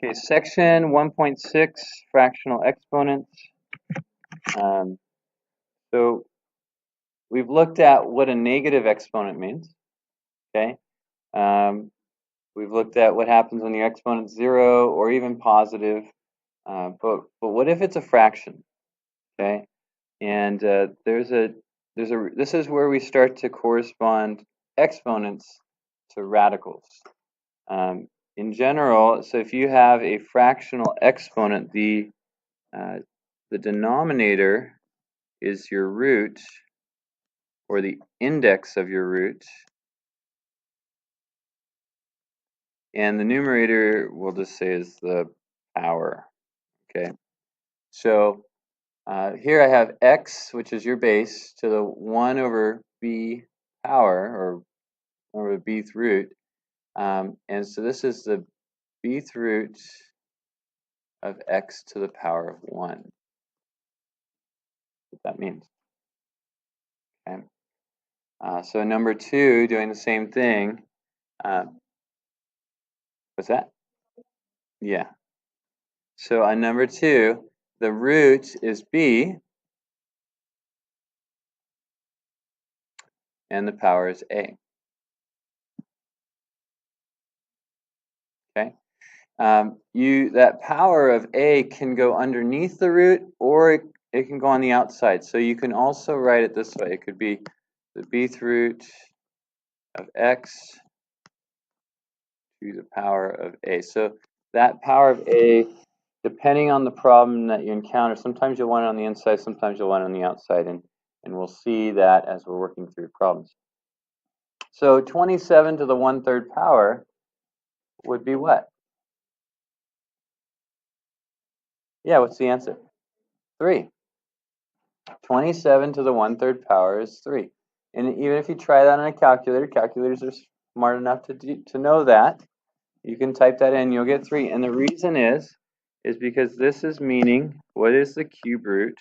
Okay, section 1.6, fractional exponents. So we've looked at what a negative exponent means. Okay, we've looked at what happens when your exponent's 0 or even positive. But what if it's a fraction? Okay, and this is where we start to correspond exponents to radicals. In general, so if you have a fractional exponent, the denominator is your root, or the index of your root, and the numerator we'll just say is the power. Okay, so here I have x, which is your base, to the 1 over b power, or over the bth root, and so this is the bth root of x to the power of 1. What that means. Okay. So number 2, doing the same thing. What's that? Yeah. So on number 2, the root is b, and the power is a. Okay. That power of a can go underneath the root, or it can go on the outside. So you can also write it this way. It could be the bth root of x to the power of a. So that power of a, depending on the problem that you encounter, sometimes you'll want it on the inside, sometimes you'll want it on the outside, and we'll see that as we're working through problems. So 27 to the 1/3 power would be what? Yeah, what's the answer? 3. 27 to the 1/3 power is 3. And even if you try that on a calculator, calculators are smart enough to know that. You can type that in, you'll get 3. And the reason is because this is meaning, what is the cube root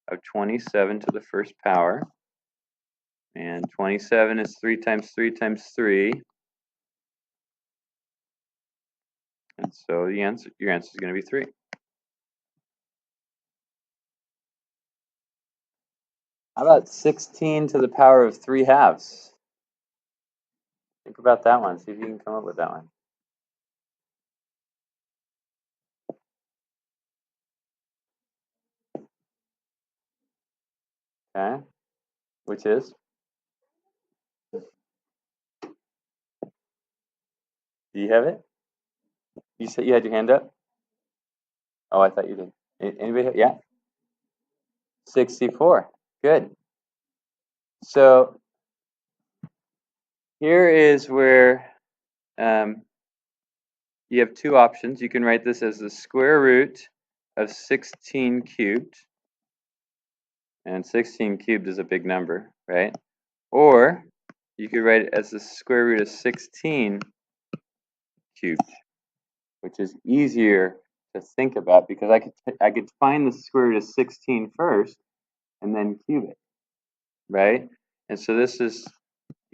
of 27 to the 1st power? And 27 is 3 times 3 times 3. And so your answer is going to be 3. How about 16 to the power of 3/2? Think about that one. See if you can come up with that one. Okay, which is? Do you have it? You said you had your hand up? Oh, I thought you did. Anybody? Yeah? 64. Good. So here is where you have two options. You can write this as the square root of 16 cubed. And 16 cubed is a big number, right? Or you could write it as the square root of 16 cubed, which is easier to think about because I could find the square root of 16 first and then cube it, right? And so this is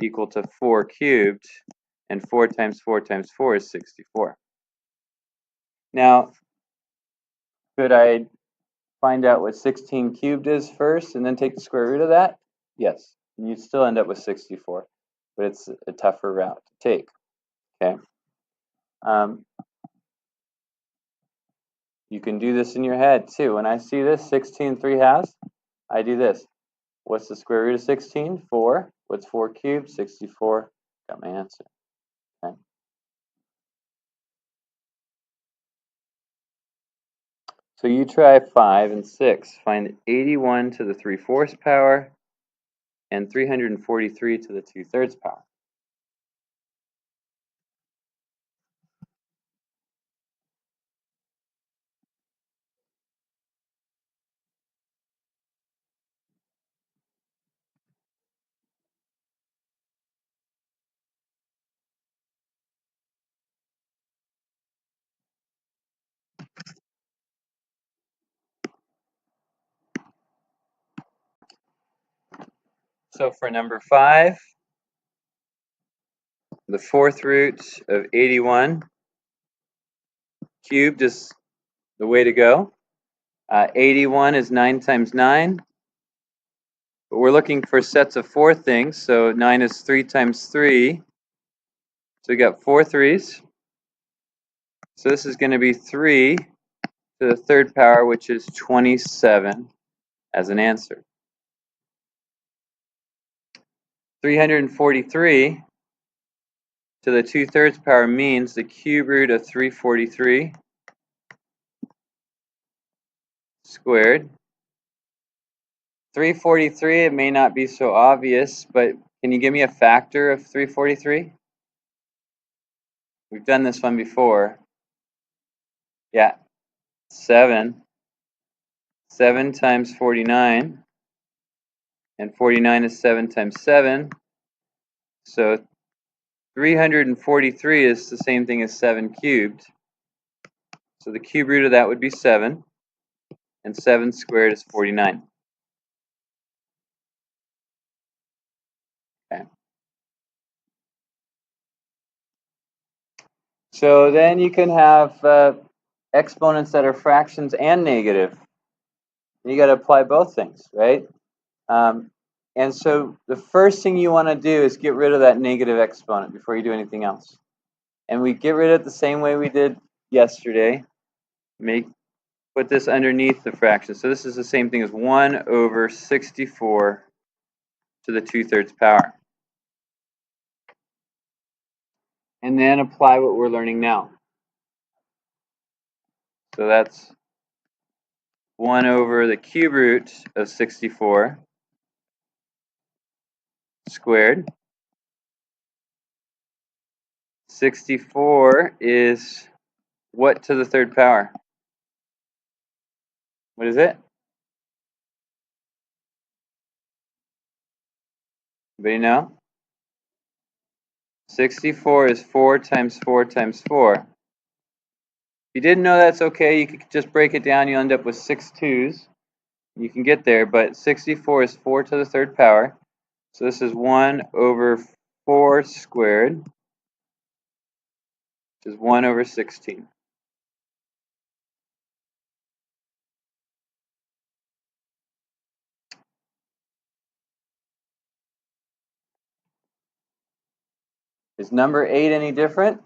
equal to 4 cubed, and 4 times 4 times 4 is 64. Now, could I find out what 16 cubed is first and then take the square root of that? Yes, you'd still end up with 64, but it's a tougher route to take, okay? You can do this in your head too. When I see this, 16 3/2, I do this. What's the square root of 16? 4. What's 4 cubed? 64. Got my answer. Okay. So you try 5 and 6. Find 81 to the 3/4 power and 343 to the 2/3 power. So for number 5, the 4th root of 81 cubed is the way to go. 81 is 9 times 9. But we're looking for sets of 4 things, so 9 is 3 times 3. So we got 4 3s. So this is going to be 3 to the third power, which is 27 as an answer. 343 to the 2/3 power means the cube root of 343 squared. 343, it may not be so obvious, but can you give me a factor of 343? We've done this one before. Yeah, 7. 7 times 49, and 49 is 7 times 7. So 343 is the same thing as 7 cubed. So the cube root of that would be 7, and 7 squared is 49. Okay. So then you can have exponents that are fractions and negative. You got to apply both things, right? And so the first thing you want to do is get rid of that negative exponent before you do anything else. And we get rid of it the same way we did yesterday. Put this underneath the fraction. So this is the same thing as 1 over 64 to the 2/3 power. And then apply what we're learning now. So that's 1 over the cube root of 64 squared. 64 is what to the third power? What is it? Anybody know? 64 is 4 times 4 times 4. If you didn't know, that's okay. You could just break it down. You'll end up with 6 2's. You can get there, but 64 is 4 to the third power. So this is 1 over 4 squared, which is 1 over 16. Is number 8 any different?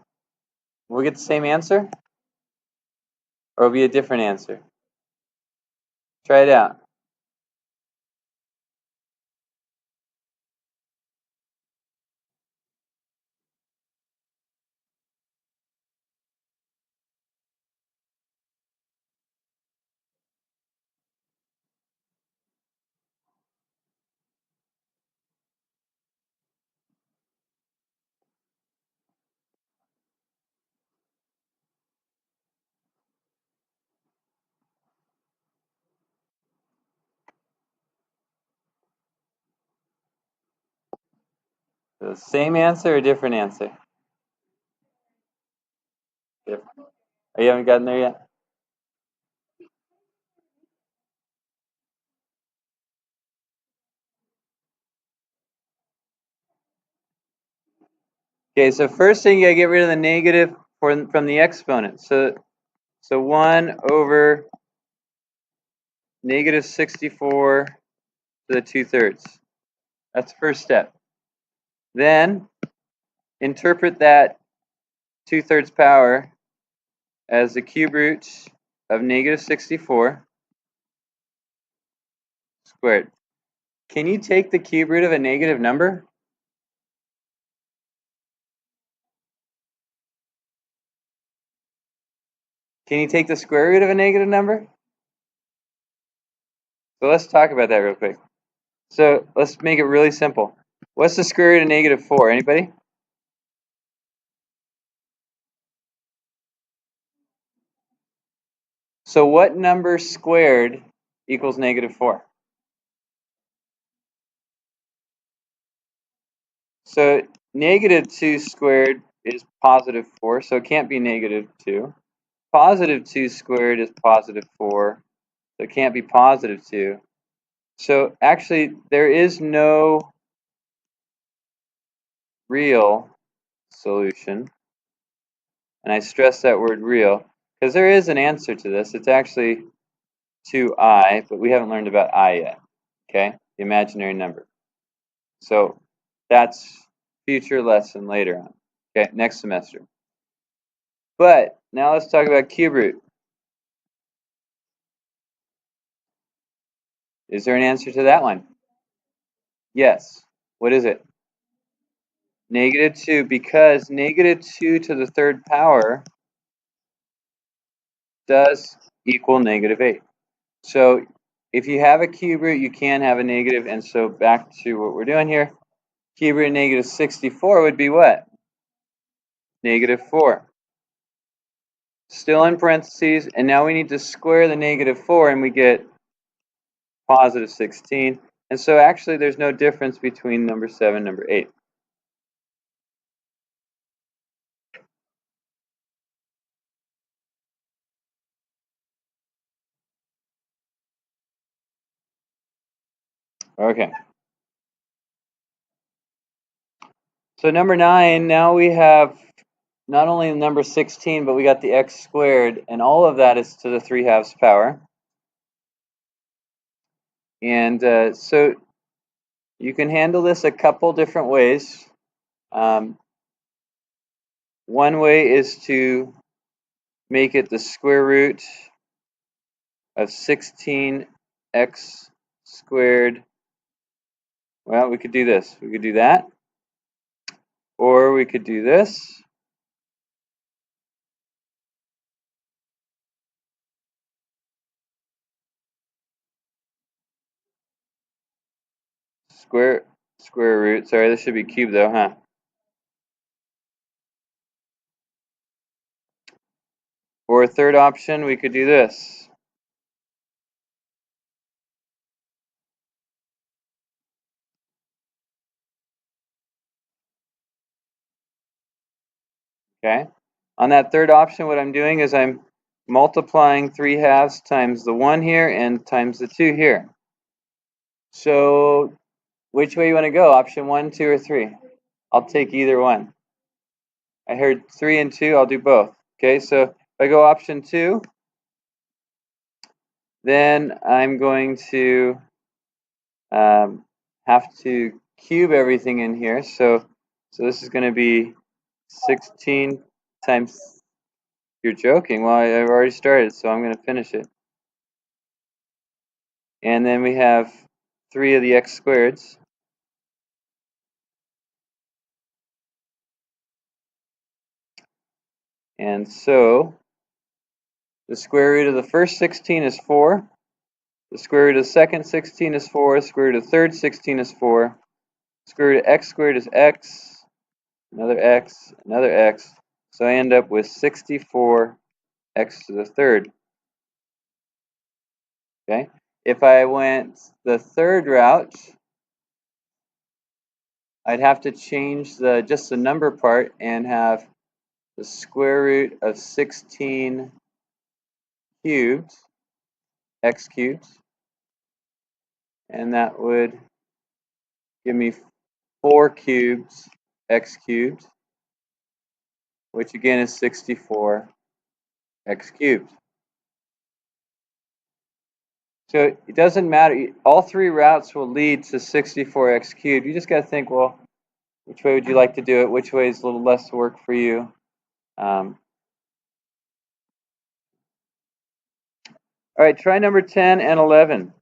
Will we get the same answer? Or will it be a different answer? Try it out. The same answer or different answer? Different. Oh, you haven't gotten there yet? Okay, so first thing you gotta get rid of the negative from the exponent. So 1 over negative 64 to the 2/3. That's the first step. Then interpret that 2/3 power as the cube root of negative 64 squared. Can you take the cube root of a negative number? Can you take the square root of a negative number? So let's talk about that real quick. So let's make it really simple. What's the square root of negative 4? Anybody? So what number squared equals negative 4? So negative 2 squared is positive 4, so it can't be negative 2. Positive 2 squared is positive 4, so it can't be positive 2. So actually, there is no real solution. And I stress that word real, Because there is an answer to this. It's actually 2i, but we haven't learned about I yet. Okay, the imaginary number. So that's future lesson later on. Okay, next semester. But now let's talk about cube root. Is there an answer to that one? Yes. What is it? -2, because -2 to the third power does equal -8. So if you have a cube root, you can have a negative, and so back to what we're doing here. Cube root of -64 would be what? -4. Still in parentheses, and now we need to square the -4, and we get positive 16. And so actually there's no difference between number 7 and number 8. Okay. So number 9, now we have not only the number 16, but we got the x squared, and all of that is to the 3/2 power. And so you can handle this a couple different ways. One way is to make it the square root of 16x squared. Well, we could do this. We could do that. Or we could do this. Square root. Sorry, this should be cube though, huh? Or a third option, we could do this. Okay. On that third option, what I'm doing is I'm multiplying 3/2 times the 1 here and times the 2 here. So which way you want to go? Option 1, 2, or 3? I'll take either one. I heard 3 and 2. I'll do both. Okay, so if I go option 2, then I'm going to have to cube everything in here. So this is going to be 16 times. You're joking. Well, I've already started, so I'm going to finish it. And then we have 3 of the x squareds. And so the square root of the first 16 is 4. The square root of the second 16 is 4. The square root of the third 16 is 4. Square root of x squared is x. Another x. Another x. So I end up with 64 x to the third. Okay. If I went the third route, I'd have to change just the number part and have the square root of 16 cubed, x cubed, and that would give me 4 cubes, x cubed, which again is 64 x cubed. So it doesn't matter. All 3 routes will lead to 64 x cubed. You just got to think, well, which way would you like to do it? Which way is a little less work for you? All right, try number 10 and 11.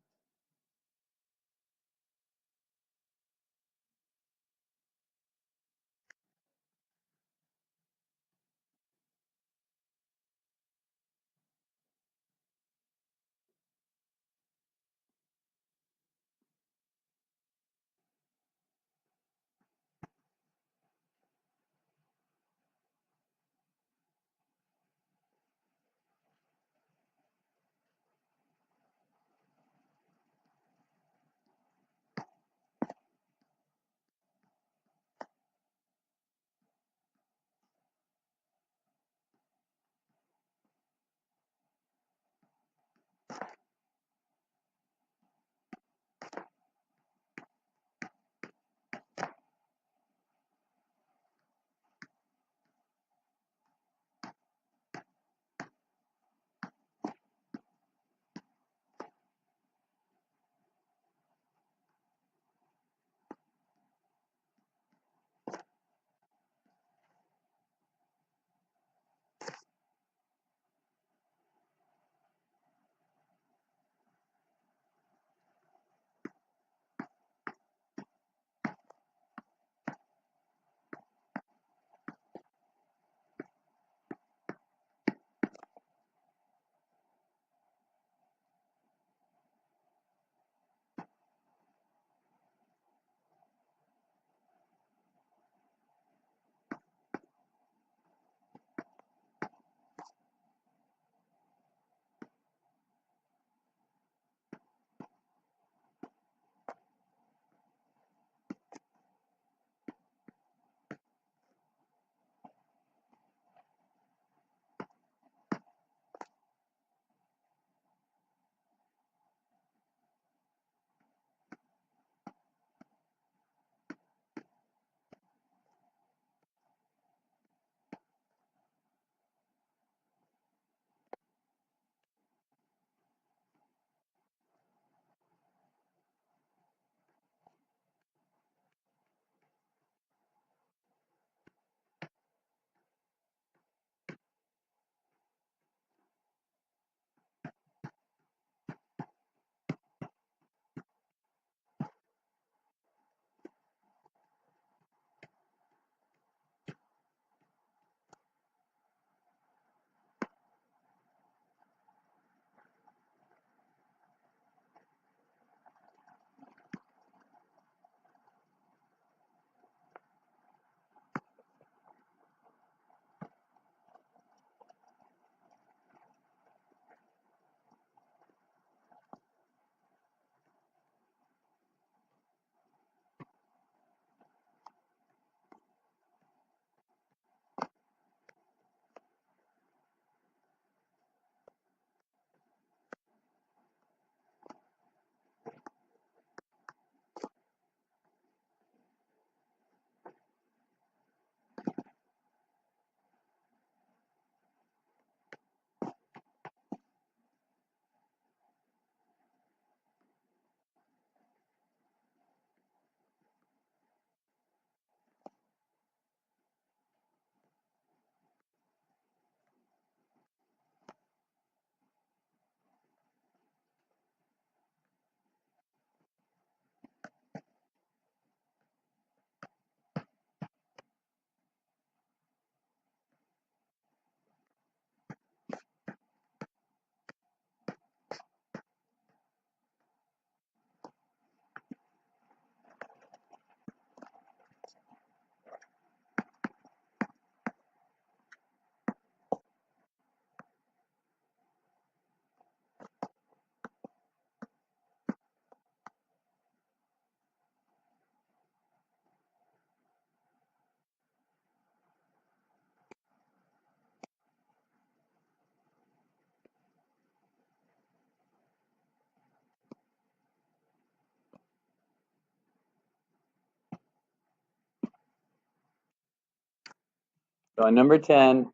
So on number 10,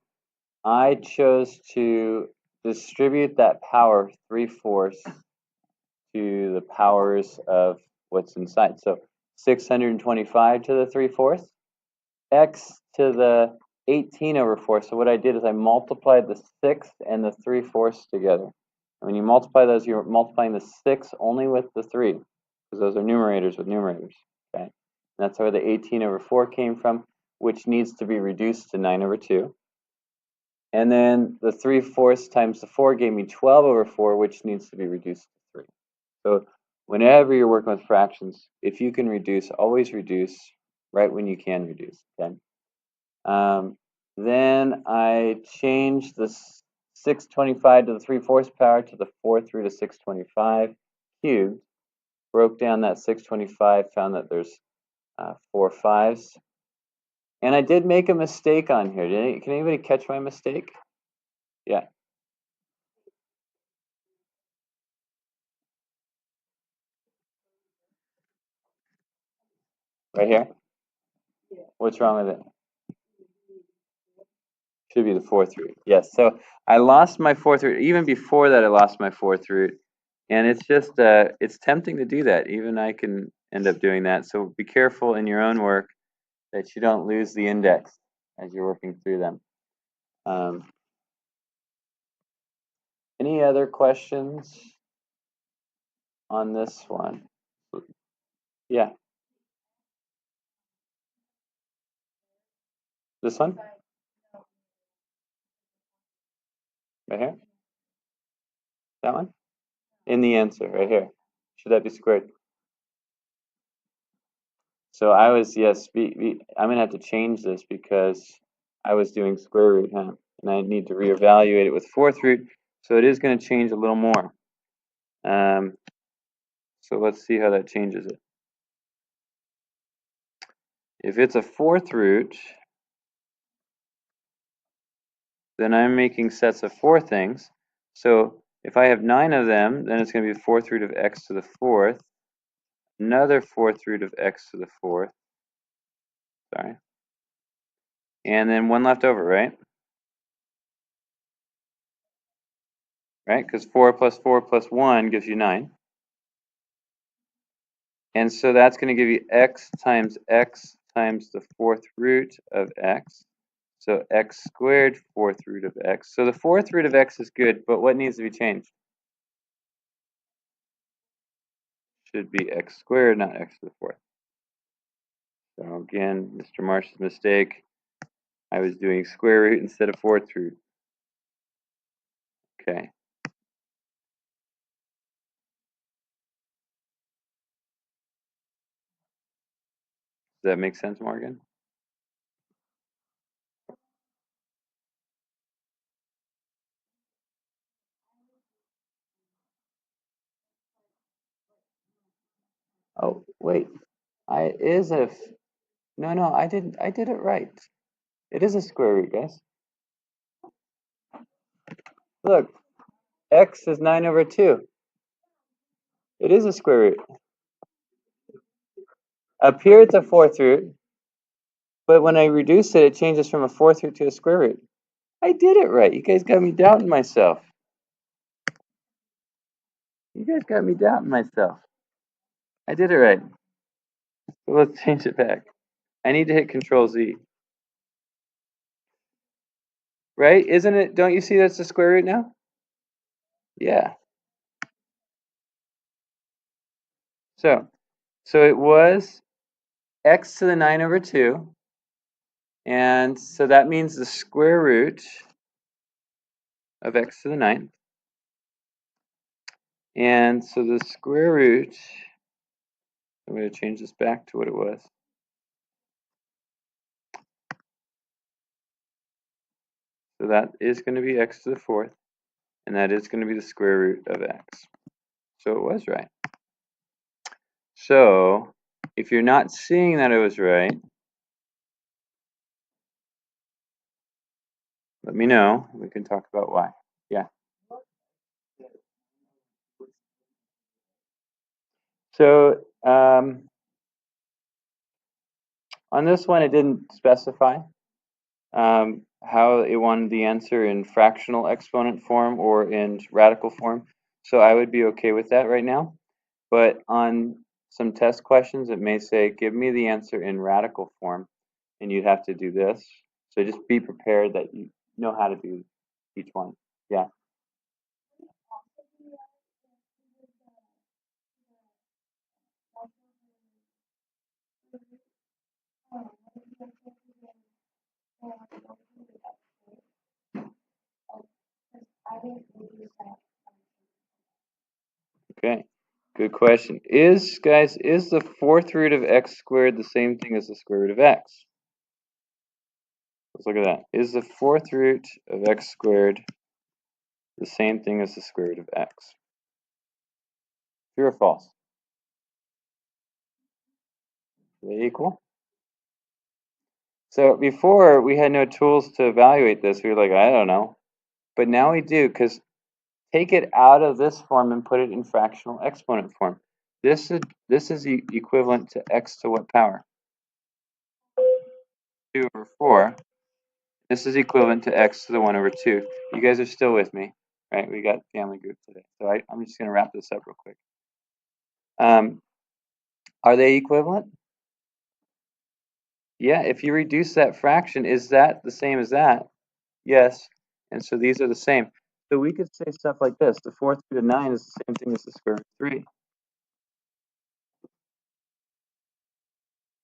I chose to distribute that power 3/4 to the powers of what's inside. So 625 to the 3/4, x to the 18/4. So what I did is I multiplied the 6 and the 3/4 together. And when you multiply those, you're multiplying the 6 only with the 3, because those are numerators with numerators. Okay, and that's where the 18/4 came from, which needs to be reduced to 9/2. And then the 3/4 times the 4 gave me 12/4, which needs to be reduced to 3. So whenever you're working with fractions, if you can reduce, always reduce right when you can reduce. Okay. Then I changed the 625 to the 3/4 power to the 4th root of 625 cubed. Broke down that 625, found that there's 4 5s. And I did make a mistake on here. Can anybody catch my mistake? Yeah. Right here? What's wrong with it? Should be the 4th root. Yes. So I lost my 4th root. Even before that, I lost my 4th root. And it's just, it's tempting to do that. Even I can end up doing that. So be careful in your own work that you don't lose the index as you're working through them. Any other questions on this one? Yeah. This one? Right here? That one? In the answer, right here. Should that be squared? So I was, yes, I'm going to have to change this because I was doing square root, huh? And I need to reevaluate it with 4th root, so it is going to change a little more. So let's see how that changes it. If it's a 4th root, then I'm making sets of 4 things. So if I have 9 of them, then it's going to be the 4th root of x to the 4th, another 4th root of x to the 4th, sorry, and then 1 left over, right? Right, because 4 plus 4 plus 1 gives you 9. And so that's going to give you x times the 4th root of x. So x squared 4th root of x. So the 4th root of x is good, but what needs to be changed? Should be x squared, not x to the 4th. So again, Mr. Marsh's mistake. I was doing square root instead of 4th root. Okay. Does that make sense, Morgan? Oh, wait. No, I didn't. I did it right. It is a square root, guys. Look, x is 9/2. It is a square root. Up here it's a 4th root, but when I reduce it, it changes from a 4th root to a square root. I did it right. You guys got me doubting myself. You guys got me doubting myself. I did it right. So let's change it back. I need to hit Control Z. Right? Isn't it? Don't you see that's the square root now? Yeah. So it was x to the 9/2. And so that means the square root of x to the 9th. And so the square root, I'm going to change this back to what it was. So that is going to be x to the 4th, and that is going to be the square root of x. So it was right. So if you're not seeing that it was right, let me know. We can talk about why. Yeah. So on this one, it didn't specify. how it wanted the answer in fractional exponent form or in radical form. So I would be okay with that right now. But on some test questions, it may say, give me the answer in radical form, and you'd have to do this. So just be prepared that you know how to do each one. Yeah. Okay. Good question. Guys, is the fourth root of x squared the same thing as the square root of x? Let's look at that. Is the fourth root of x squared the same thing as the square root of x? True or false? Are they equal? So before, we had no tools to evaluate this. We were like, I don't know. But now we do, because take it out of this form and put it in fractional exponent form. This is equivalent to x to what power? 2 over 4. This is equivalent to x to the 1 over 2. You guys are still with me, right? We got family group today. So I'm just going to wrap this up real quick. Are they equivalent? Yeah, if you reduce that fraction, is that the same as that? Yes. And so these are the same. So we could say stuff like this. The fourth root of 9 is the same thing as the square root of 3.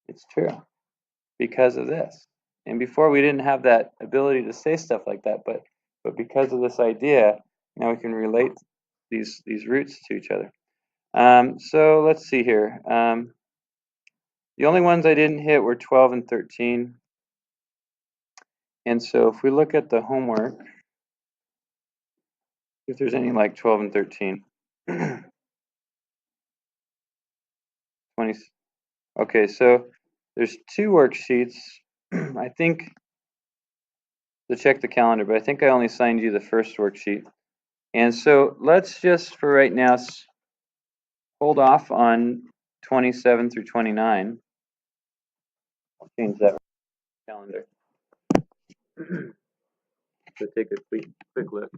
It's true because of this. And before we didn't have that ability to say stuff like that, but because of this idea, now we can relate these roots to each other. So let's see here. The only ones I didn't hit were 12 and 13. And so if we look at the homework, if there's any like 12 and 13. 20. Okay, so there's 2 worksheets. I think, to check the calendar, but I think I only signed you the first worksheet. And so let's just, for right now, hold off on 27 through 29. I'll change that calendar. So take a quick look.